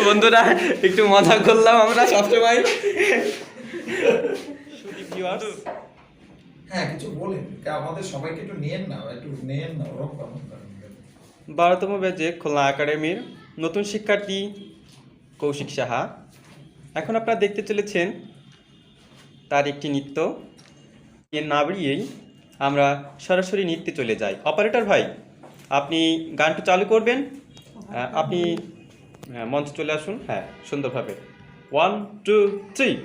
বন্ধুরা একটু মজা করলাম আমরা সবসময়। হ্যাঁ কিছু বলেন, আমাদের সবাইকে একটু নিয়েন না, ওরকম 12তম ব্যাচে খুলনা একাডেমির নতুন শিক্ষার্থী কৌশিক সাহা। এখন আপনারা দেখতে চলেছেন তার একটি নৃত্য। এর না বাড়িয়েই আমরা সরাসরি নৃত্যে চলে যাই। অপারেটর ভাই, আপনি গানটা চালু করবেন। আপনি মঞ্চে চলে আসুন। হ্যাঁ, সুন্দরভাবে 1 2 3।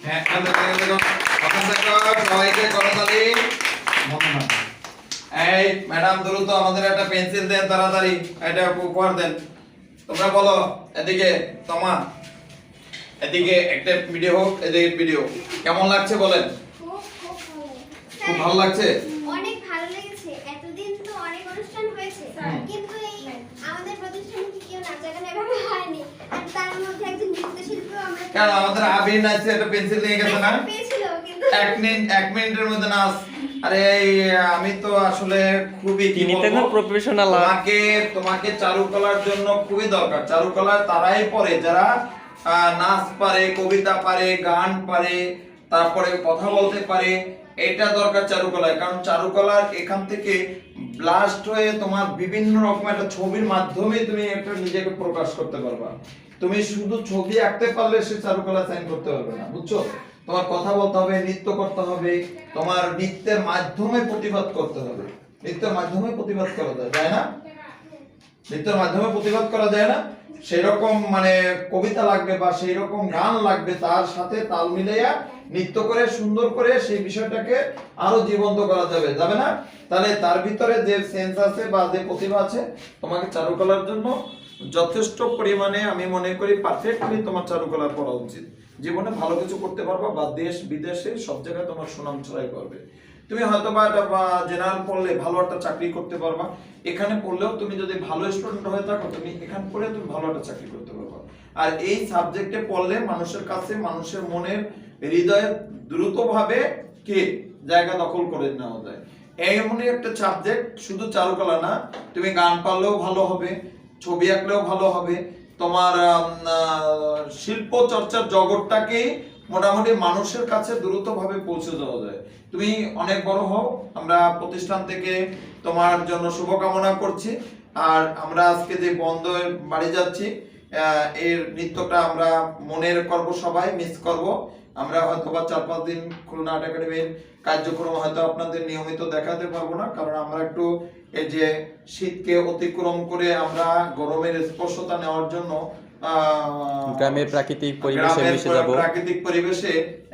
হ্যাঁ সবাইকে করতালি। এই ম্যাডাম দ্রুত আমাদের একটা পেন্সিল দেন, তাড়াতাড়ি এটা উপহার দেন। তোমরা বলো, এদিকে তোমা, এদিকে একটা ভিডিও হোক, এদিকে ভিডিও। কেমন লাগছে বলেন? খুব ভালো লাগছে। অনেক ভালো লেগেছে। এতদিন তো অনেক অনুষ্ঠান হয়েছে, কিন্তু এই আমাদের প্রতিষ্ঠানে কি কেউ নাচগান এভাবে হয়নি। আর তার মধ্যে একজন নৃত্যশিল্পী আমরা কেন আমাদের আবির নাচছে, একটা পেন্সিল নিয়ে গেছে না? পেয়েছিল কিন্তু 1 মিনিটের মধ্যে নাচ। আরে আমি তো আসলে খুবই কি তিনি তো বলবো, এখন প্রফেশনাল। তোমাকে চারুকলার জন্য খুবই দরকার। চারুকলা তারাই পড়ে যারা নাচ পারে, কবিতা পারে, গান পারে, তারপরে কথা বলতে পারে। এটা দরকার চারুকলায়, কারণ চারুকলার এখান থেকে ব্লাস্ট হয়ে তোমার বিভিন্ন রকম একটা ছবির মাধ্যমে তুমি একটা নিজেকে প্রকাশ করতে পারবা। তুমি শুধু ছবি আঁকতে পারলে সে চারুকলা সাইন করতে পারবে না, বুঝছো? তোমার কথা বলতে হবে, নৃত্য করতে হবে, তোমার নৃত্যের মাধ্যমে প্রতিবাদ করতে হবে। নৃত্যের মাধ্যমে প্রতিবাদ করা যায় না? নৃত্যের মাধ্যমে প্রতিবাদ করা যায় না? সেরকম মানে কবিতা লাগবে বা সেই রকম গান লাগবে, তার সাথে তাল মিলাইয়া নৃত্য করে সুন্দর করে সেই বিষয়টাকে আরো জীবন্ত করা যাবে, যাবে না? তাহলে তার ভিতরে যে সেন্স আছে বা যে প্রতিভা আছে, তোমাকে চারুকলার জন্য যথেষ্ট পরিমাণে আমি মনে করি পারফেক্টলি তোমার চারুকলা পড়া উচিত। জীবনে ভালো কিছু করতে পারবা বা দেশ বিদেশে সব জায়গায় তোমার সুনাম ছড়াই করবে। তুমি হয়তো বা জেনারেল পড়লে ভালো একটা চাকরি করতে পারবা, এখানে পড়লেও তুমি যদি ভালো স্টুডেন্ট হয়ে থাকো, তুমি এখানে পড়ে তুমি ভালো একটা চাকরি করতে পারবা। আর এই সাবজেক্টে পড়লে মানুষের কাছে, মানুষের মনের হৃদয়ে দ্রুতভাবে কি জায়গা দখল করে নেওয়া যায়। এমনই একটা সাবজেক্ট, শুধু চারুকলা না, তুমি গান পারলেও ভালো হবে, ছবি আঁকলেও ভালো হবে, তোমার শিল্প চর্চার জগৎটাকে মোটামুটি মানুষের কাছে দ্রুতভাবে পৌঁছে দেওয়া যায়। তুমি অনেক বড় হও, আমরা প্রতিষ্ঠান থেকে তোমার জন্য শুভকামনা করছি। আর আমরা আজকে যে বন্ধ বাড়ি যাচ্ছি, এর নৃত্যটা আমরা মনের করব, সবাই মিস করব। আমরা হয়তো বা 4-5 দিন খুলনা আর্ট একাডেমির কার্যক্রম হয়তো আপনাদের নিয়মিত দেখাতে পারবো না, কারণ আমরা একটু এই যে শীতকে অতিক্রম করে আমরা গরমের স্পর্শতা নেওয়ার জন্য গ্রামের প্রাকৃতিক পরিবেশে মিশে যাব। প্রাকৃতিক পরিবেশে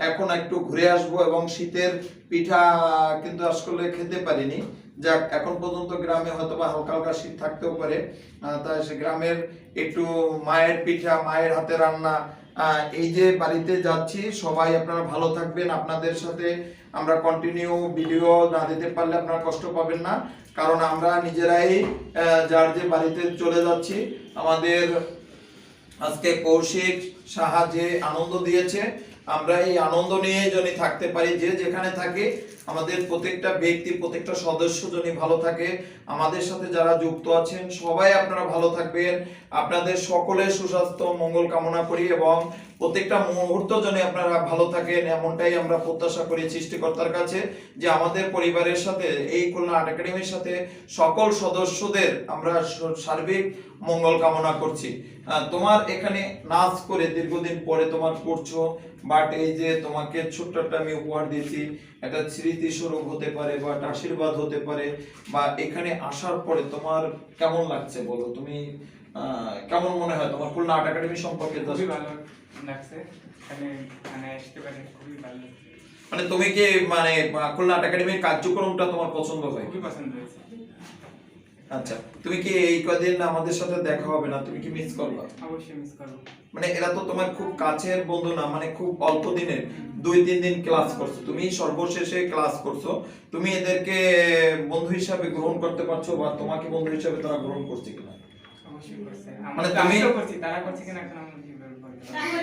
এখন একটু ঘুরে আসব, এবং শীতের পিঠা কিন্তু আসলে খেতে পারিনি। যাক, এখন পর্যন্ত গ্রামে হয়তো বা হালকা হালকা শীত থাকতেও পারে, তাই সে গ্রামের একটু মায়ের পিঠা, মায়ের হাতে রান্না, এই যে বাড়িতে যাচ্ছি, সবাই আপনারা ভালো থাকবেন। আপনাদের সাথে আমরা কন্টিনিউ ভিডিও না দিতে পারলে আপনারা কষ্ট পাবেন না, কারণ আমরা নিজেরাই যার যে বাড়িতে চলে যাচ্ছি। আমাদের আজকে কৌশিক সাহা যে আনন্দ দিয়েছে, আমরা এই আনন্দ নিয়ে যদি থাকতে পারি, যে যেখানে থাকে, আমাদের প্রত্যেকটা ব্যক্তি, প্রত্যেকটা সদস্য যদি ভালো থাকে, আমাদের সাথে যারা যুক্ত আছেন সবাই আপনারা ভালো থাকবেন। আপনাদের সকলের সুস্বাস্থ্য মঙ্গল কামনা করি, এবং প্রত্যেকটা মুহূর্ত যেন আপনারা ভালো থাকেন, এমনটাই আমরা প্রত্যাশা করি সৃষ্টিকর্তার কাছে, যে আমাদের পরিবারের সাথে, এই খুলনা আর্ট একাডেমির সাথে সকল সদস্যদের আমরা সার্বিক মঙ্গল কামনা করছি। তোমার এখানে নাচ করে দীর্ঘদিন পরে তোমার করছো, বাট এই যে তোমাকে ছোট্ট একটা আমি উপহার দিয়েছি, একটা স্মৃতি স্বরূপ হতে পারে বা একটা আশীর্বাদ হতে পারে, বা এখানে আসার পরে তোমার কেমন লাগছে বলো? তুমি কেমন মনে হয় তোমার খুলনা আর্ট একাডেমি সম্পর্কে? খুবই ভালো লাগছে, মানে আসতে পারে, খুবই ভালো লাগছে। মানে তুমি কি মানে খুলনা আর্ট একাডেমির কার্যক্রমটা তোমার পছন্দ হয়? খুবই পছন্দ হয়েছে। আচ্ছা, তুমি কি এই কদিন আমাদের সাথে দেখা হবে না, তুমি কি মিস করবা? অবশ্যই মিস করব। মানে এরা তো তোমার খুব কাছের বন্ধু না, মানে খুব অল্প দিনের 2-3 দিন ক্লাস করছো, তুমি সর্বশেষে ক্লাস করছো, তুমি এদেরকে বন্ধু হিসাবে গ্রহণ করতে পারছো, বা তোমাকে বন্ধু হিসাবে তারা গ্রহণ করছে কিনা? অবশ্যই করছে। মানে আমরা তুমি- আমিও করছি, তারা করছে কিনা এখন আমরা কিভাবে বলতে পারবো?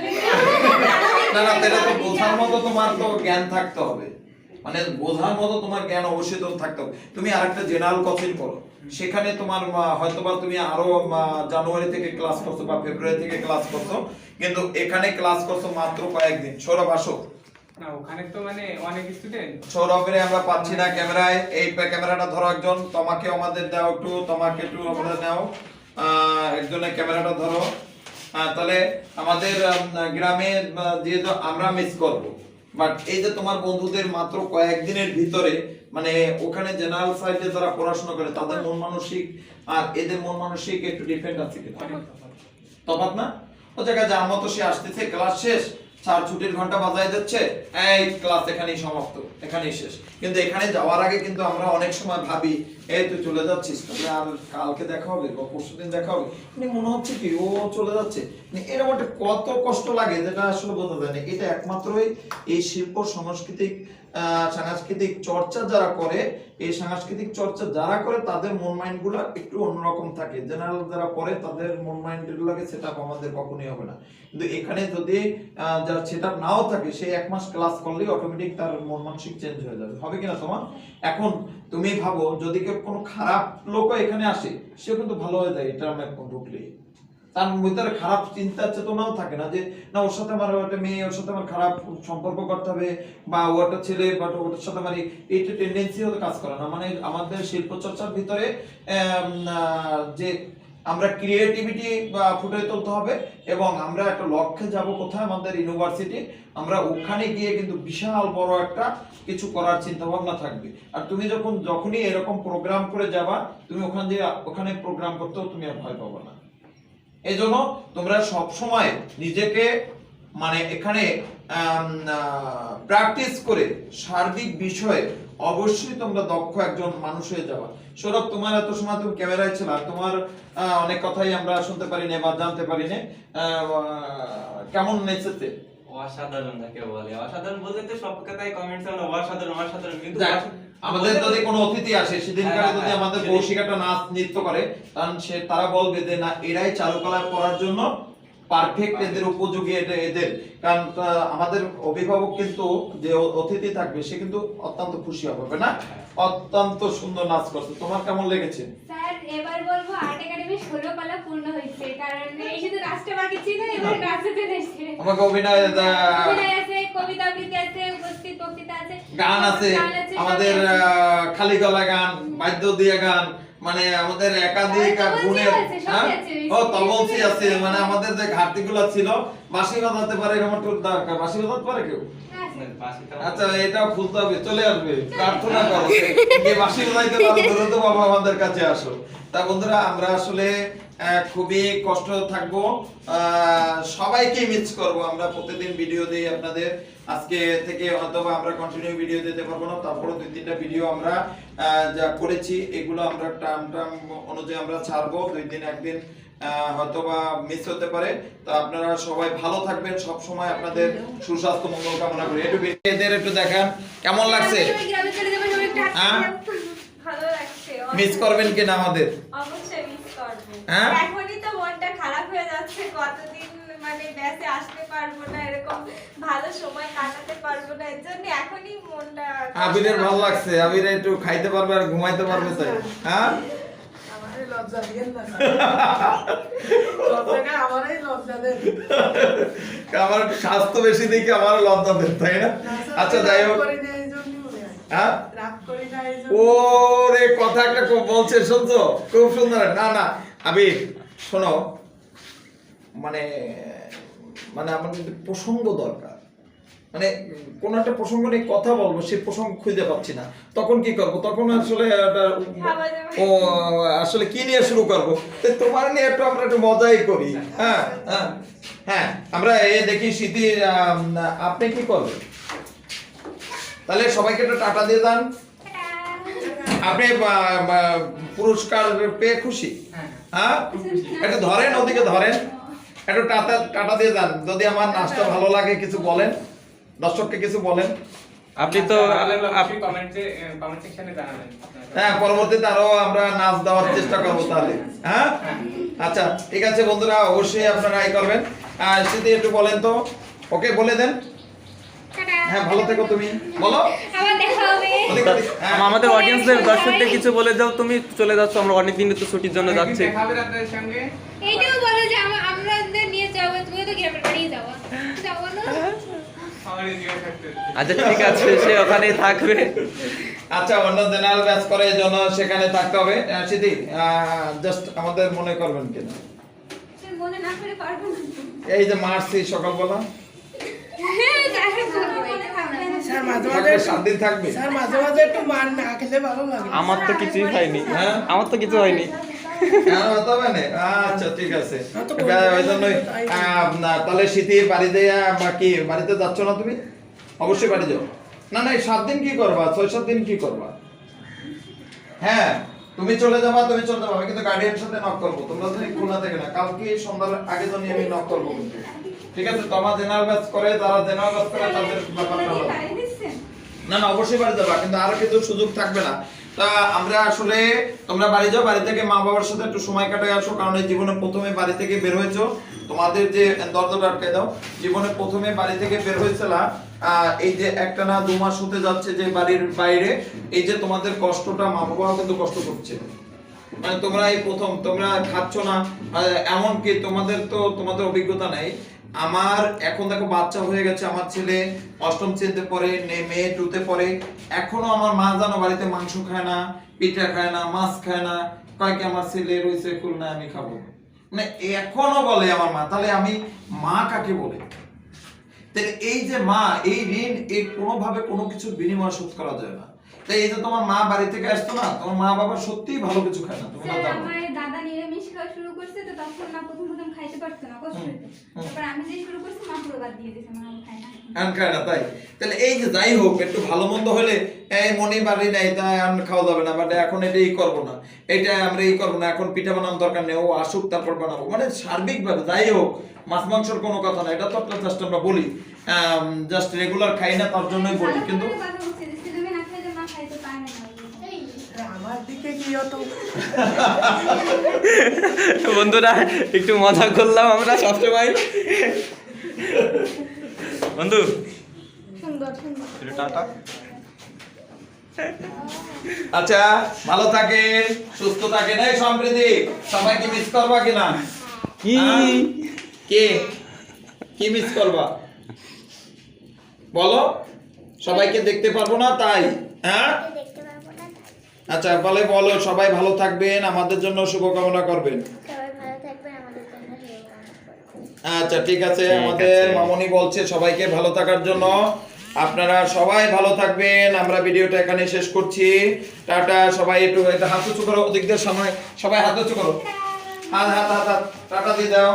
না না, এটা তো বোঝার মতো তোমার তো জ্ঞান থাকতে হবে, মানে বোঝার মতো তোমার জ্ঞান অবশ্যই তো থাকতে হবে। তুমি আরেকটা জেনারেল কোচিং করো, সেখানে তোমার হয়তোবা তুমি আরো জানুয়ারি থেকে ক্লাস করছো বা ফেব্রুয়ারি থেকে ক্লাস করছো, কিন্তু এখানে ক্লাস করছো মাত্র কয়েকদিন। সৌরভ আসো। না, ওখানে তো মানে অনেক স্টুডেন্ট। সৌরভের আমরা পাচ্ছি না ক্যামেরায়, এই ক্যামেরাটা ধরো একজন, তোমাকে আমাদের দাও একটু, তোমাকে একটু আমরা নাও, একজনের ক্যামেরাটা ধরো। তাহলে আমাদের গ্রামে যেহেতু আমরা মিস করব, বাট এই যে তোমার বন্ধুদের মাত্র কয়েকদিনের ভিতরে, মানে ওখানে জেনারেল সাইডে যারা পড়াশোনা করে তাদের মন মানসিক আর এদের মন মানসিক একটু ডিফারেন্ট আছে কিনা? তফাৎ না? ও জায়গায় যার মতো সে আসতেছে, ক্লাস শেষ, স্যার ছুটির ঘন্টা বাজায় যাচ্ছে, এই ক্লাস এখানেই সমাপ্ত, এখানেই শেষ। কিন্তু এখানে যাওয়ার আগে কিন্তু আমরা অনেক সময় ভাবি, এই তুই চলে যাচ্ছিস, তবে আর কালকে দেখা হবে বা পরশুদিন দেখা হবে, মানে মনে হচ্ছে কি ও চলে যাচ্ছে, এরকম একটা কত কষ্ট লাগে যেটা আসলে বোঝা যায় না। এটা একমাত্রই এই শিল্প সাংস্কৃতিক চর্চা যারা করে, এই সাংস্কৃতিক চর্চা যারা করে তাদের মন মাইন্ড গুলো একটু অন্যরকম থাকে। জেনারেল যারা করে তাদের মন মাইন্ড গুলোকে সেট আপ আমাদের কখনোই হবে না। কিন্তু এখানে যদি যারা সেট আপ নাও থাকে, সে 1 মাস ক্লাস করলেই অটোমেটিক তার মন মানসিক চেঞ্জ হয়ে যাবে। হবে কিনা তোমার? এখন তুমি ভাবো যদি কেউ কোনো খারাপ লোকও এখানে আসে, সে কিন্তু ভালো হয়ে যায় এটা আমি ঢুকলেই। তার ভিতরে খারাপ চিন্তা চেতনাও থাকে না যে না ওর সাথে আমার একটা মেয়ে, ওর সাথে আমার খারাপ সম্পর্ক করতে হবে, বা ও একটা ছেলে বা ওর সাথে আমার এইটা টেন্ডেন্সি হতে কাজ করে না। মানে আমাদের শিল্প চর্চার ভিতরে যে আমরা ক্রিয়েটিভিটি ফুটে তুলতে হবে, এবং আমরা একটা লক্ষ্যে যাব কোথায়, আমাদের ইউনিভার্সিটি, আমরা ওখানে গিয়ে কিন্তু বিশাল বড় একটা কিছু করার চিন্তা ভাবনা থাকবে। আর তুমি যখনই এরকম প্রোগ্রাম করে যাবা, তুমি ওখানে প্রোগ্রাম করতেও তুমি আর ভয় পাবে না। এই জন্য তোমরা সব সময় নিজেকে মানে এখানে প্র্যাকটিস করে সার্বিক বিষয়ে অবশ্যই তোমরা দক্ষ একজন মানুষ হয়ে যাবা। সৌরভ, তোমার এত সময় তুমি ক্যামেরায় ছিল, তোমার অনেক কথাই আমরা শুনতে পারি না বা জানতে পারি না, কেমন নেচেতে? অসাধারণ তাকে বলে। অসাধারণ বলতে তো সব কথাই কমেন্টস আমরা অসাধারণ অসাধারণ, কিন্তু আমাদের যদি কোনো অতিথি আসে সেদিনকারে যদি আমাদের বর্ষিকাটা নাচ নৃত্য করে, কারণ তারা বলবে যে না এরাই চারুকলা পড়ার জন্য পারফেক্ট, এদের উপযোগী, এদের। কারণ আমাদের অভিভাবক কিন্তু যে অতিথি থাকবে সে কিন্তু অত্যন্ত খুশি হবে না? অত্যন্ত সুন্দর নাচ করছে। তোমার কেমন লেগেছে? স্যার এবার বলবো আর্ট একাডেমি 16 পালা পূর্ণ হয়েছে, কারণ এই শুধু নাচটা বাকি ছিল, এবার নাচতে চলেছে। আমাকে অভিনয় আছে, কবিতা আবৃত্তি আছে, উপস্থিত বক্তৃতা আছে, গান আছে, আমাদের খালি গলা গান, বাদ্য দিয়ে গান, মানে আমাদের একাধিক গুণের তবলসি আছে। মানে আমাদের যে ঘাটতিগুলো ছিল, বাঁশি বাজাতে পারে এরকম একটু দরকার। বাঁশি বাজাতে পারে কেউ? আচ্ছা, এটা খুলতে হবে, চলে আসবে, প্রার্থনা করো যে বাঁশি বাজাইতে পারো তো বাবা আমাদের কাছে আসো। তা বন্ধুরা, আমরা আসলে খুবই কষ্ট থাকবো, সবাইকে মিস করব। আমরা প্রতিদিন ভিডিও দিই আপনাদের, আজকে থেকে হয়তো আমরা কন্টিনিউ ভিডিও দিতে পারবো না, তারপরে 2-3টা ভিডিও আমরা যা করেছি এগুলো আমরা টাইম অনুযায়ী আমরা ছাড়বো। 2 দিন 1 দিন হয়তোবা মিস হতে পারে। তো আপনারা সবাই ভালো থাকবেন, সব সময় আপনাদের সুস্বাস্থ্য মঙ্গল কামনা করি। এদের একটু দেখান কেমন লাগছে, ভালো লাগছে। মিস করবেন কিনা আমাদের? অবশ্যই মিস করব। হ্যাঁ, এখনই তো মনটা খারাপ হয়ে যাচ্ছে, কতদিন মানে ব্যাসে আসতে পারবো না, এরকম ভালো সময় কাটাতে পারবো না, এজন্য এখনই মনটা। আবিরের ভালো লাগছে, আবির একটু খাইতে পারবে আর ঘুমাইতে পারবে তাই। হ্যাঁ, আমারে লজ্জা দিয়েন না, লজ্জাটা আমারই লজ্জা দেন। আমার একটু স্বাস্থ্য বেশি দেখে আমার লজ্জা দেন, তাই না? আচ্ছা, যাই হোক। হ্যাঁ, রাগ করি না এই জন্য। ওরে কথা একটা বলছে, শুনছো? খুব সুন্দর। না না আবির, শোনো, মানে মানে আমার কিন্তু প্রসঙ্গ দরকার, মানে কোন একটা প্রসঙ্গ নিয়ে কথা বলবো, সেই প্রসঙ্গ খুঁজে পাচ্ছি না, তখন কি করব? তখন আসলে ও আসলে কি নিয়ে শুরু করবো? তোমার নিয়ে একটু আমরা একটু মজাই করি। হ্যাঁ হ্যাঁ হ্যাঁ, আমরা দেখি স্মৃতি, আপনি কি করবেন? তাহলে সবাইকে একটু টাটা দিয়ে দেন। আপনি পুরস্কার পেয়ে খুশি? হ্যাঁ, একটু ধরেন, ওদিকে ধরেন, একটু টাটা দিয়ে দেন। যদি আমার নাচটা ভালো লাগে কিছু বলেন, দর্শককে কিছু বলেন। আপনি তো কমেন্ট সেকশনে জানাবেন। হ্যাঁ, পরবর্তীতে আরো আমরা নাচ দেওয়ার চেষ্টা করবো তাহলে। হ্যাঁ, আচ্ছা ঠিক আছে বন্ধুরা, অবশ্যই আপনারা এই করবেন। স্মৃতি একটু বলেন তো, ওকে বলে দেন। হ্যাঁ, ভালো থেকো, তুমি বলো। আবার দেখা হবে। আমাদের অডিয়েন্সদের, দর্শকদের কিছু বলে যাও। তুমি চলে যাচ্ছ, আমরা অনেক দিন তো ছুটির জন্য যাচ্ছি। দেখা হবে আপনাদের সঙ্গে। এইটাও বলো যে আমরা নিয়ে যাবো, তুমি তো গ্রামের বাড়ি যাবা, যাবো না? আমার এদিকে থাকতে। আচ্ছা ঠিক আছে, সে ওখানেই থাকবে। আচ্ছা, অন্য জেনারেল ব্যাচ করে এই জন্য সেখানে থাকতে হবে। স্মৃতি, জাস্ট আমাদের মনে করবেন কিনা? মনে না করে পারবো না। এই যে মারছি সকালবেলা, স্যার মাঝে থাকবে, মাঝে 7 দিন থাকবে। স্যার মাঝে মাঝে একটু মার না খেলে ভালো লাগে। আমার তো কিছুই হয়নি। হ্যাঁ, আমার তো কিছু হয়নি। তবে না, আচ্ছা ঠিক আছে। ওই জন্যই তাহলে স্মৃতি বাড়ি দিয়ে কি বাড়িতে যাচ্ছ না তুমি? অবশ্যই বাড়ি যাও। না না, এই 7 দিন কি করবা, 6-7 দিন কি করবা? হ্যাঁ, তুমি চলে যাবা আমি কিন্তু গার্ডিয়ানের সাথে নক করব, তোমরা যদি খুলনা থেকে না, কালকে সন্ধ্যার আগে তো আমি নক করব কিন্তু, ঠিক আছে? তোমা জেনারেল ব্যাচ করে, যারা জেনারেল ব্যাচ করে তাদের ব্যাপারটা হলো না না অবশ্যই বাড়ি যাবা, কিন্তু আর কিন্তু সুযোগ থাকবে না। তা আমরা আসলে তোমরা বাড়ি যাও, বাড়ি থেকে মা বাবার সাথে একটু সময় কাটায় আসো, কারণ এই জীবনে প্রথমে বাড়ি থেকে বের হয়েছো, তোমাদের যে দরজাটা আটকে দাও, জীবনে প্রথমে বাড়ি থেকে বের হয়েছিলা, এই যে একটা না 2 মাস হতে যাচ্ছে যে বাড়ির বাইরে, এই যে তোমাদের কষ্টটা মা বাবাও কিন্তু কষ্ট করছে, মানে তোমরা এই প্রথম তোমরা খাচ্ছ না, এমন কি তোমাদের অভিজ্ঞতা নাই। আমার এখন দেখো বাচ্চা হয়ে গেছে, আমার ছেলে 8ম শ্রেণীতে পড়ে, মেয়ে 2তে পড়ে, এখনো আমার মা জানো বাড়িতে মাংস খায় না, পিঠা খায় না, মাছ খায় না, কয় কি আমার ছেলে রইছে খুলনা আমি খাবো, মানে এখনো বলে আমার মা। তাহলে আমি মা কাকে বলে? তাহলে এই যে মা, এই ঋণ এই কোনোভাবে কোনো কিছুর বিনিময় শোধ করা যায় না। তাই এই যে তোমার মা বাড়ি থেকে আসতো না, তোমার মা বাবা সত্যিই ভালো কিছু খায় না, তোমরা স্যার জানো। আমার দাদা নিরামিষ খাওয়া শুরু করছে, তো তখন না প্রথম খাইতে পারতো না, কষ্ট হতো। তারপর আমি যে শুরু করছি মা পুরো বাদ দিয়ে দিয়েছে, মা খায় না। খায় না, তাই? তাহলে এই যে যাই হোক একটু ভালো মন্দ হলে এই মনে বাড়ি নাই তাই আমি খাওয়া যাবে না, বাট এখন এটাই করবো না, এটা আমরা এই করবো না, এখন পিঠা বানানোর দরকার নেই, ও আসুক তারপর বানাবো, মানে সার্বিকভাবে যাই হোক মাছ মাংসের কোনো কথা না, এটা তো একটা জাস্ট আমরা বলি, জাস্ট রেগুলার খাই না তার জন্যই বলি, কিন্তু তুমি না খাইলে মা খাইতে পারে না। আমার দিকে কি হতো? বন্ধুরা একটু মজা করলাম আমরা সবসময়। বন্ধু সুন্দর সুন্দর। একটু টাটা। আচ্ছা ভালো থাকেন, সুস্থ থাকেন, এই সম্প্রীতি সবাইকে মিস করবা কিনা? কি কে কি মিস করবা বলো? সবাইকে দেখতে পারবো না তাই, হ্যাঁ? আচ্ছা বলো সবাই ভালো থাকবেন, আমাদের জন্য শুভকামনা করবেন। আচ্ছা ঠিক আছে, আমাদের মামনি বলছে সবাইকে ভালো থাকার জন্য, আপনারা সবাই ভালো থাকবেন। আমরা ভিডিওটা এখানে শেষ করছি, টাটা। সবাই একটু হাত উঁচু করো, ওদিকদের সামনে সবাই হাত উঁচু করো, হাত টাটা দিয়ে দাও।